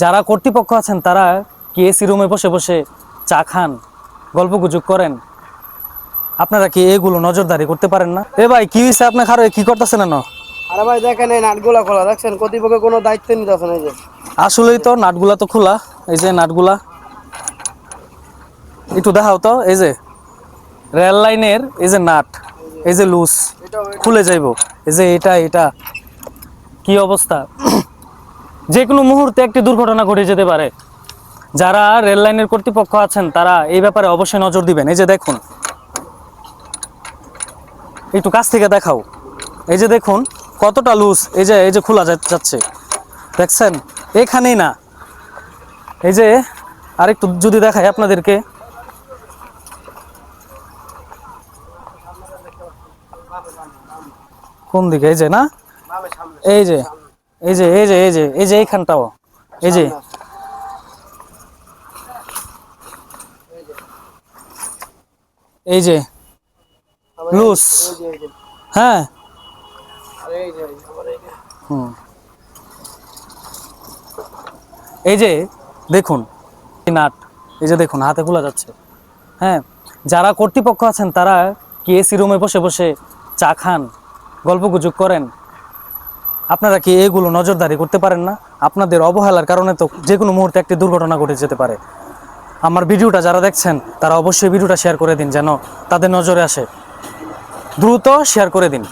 যারা কর্তৃপক্ষ আছেন তারা কি এসি রুমে বসে বসে চা খান, গল্পগুজব করেন? আপনারা কি এগুলো নজরদারি করতে পারেন না? এ ভাই কি হয়েছে, আপনার খারাপ কি করতেছেন না? আরে ভাই দেখেন এই নাটগুলা খোলা দেখছেন, কর্তৃপক্ষ কোনো দায়িত্ব নিতেছে না। এই যে আসলেই তো নাটগুলা তো খোলা, এই যে নাটগুলা একটু দেখাও তো। এই যে রেল লাইনের এই যে নাট, এই যে লুজ খুলে যাইব, এই যে এটা কি অবস্থা! যে কোনো মুহূর্তে একটি দুর্ঘটনা ঘটে যেতে পারে। যারা রেল লাইনের কর্তৃপক্ষ আছেন তারা এই ব্যাপারে অবশ্যই নজর দিবেন। এই যে দেখুন, একটু কাছ থেকে দেখাও। এই যে দেখুন কতটা লুজ, এই যে খোলা যাচ্ছে, দেখছেন? এখানেই না, এই যে আরেকটু যদি দেখাই আপনাদেরকে, কোন দিকে? এই যে না, এই যে এই যে এই যে এই যে এই যে এইখানটাও, এই যে এই যে লুজ। হ্যাঁ, হুম, এই যে দেখুন নাট, এই যে দেখুন হাতে খোলা যাচ্ছে। হ্যাঁ, যারা কর্তৃপক্ষ আছেন তারা কি এসি রুমে বসে বসে চা খান, গল্পগুজব করেন? আপনারা কি এগুলো নজরদারি করতে পারেন না? আপনাদের অবহেলার কারণে তো যে কোনো মুহূর্তে একটি দুর্ঘটনা ঘটে যেতে পারে। আমার ভিডিওটা যারা দেখছেন তারা অবশ্যই ভিডিওটা শেয়ার করে দিন, যেন তাদের নজরে আসে। দ্রুত শেয়ার করে দিন।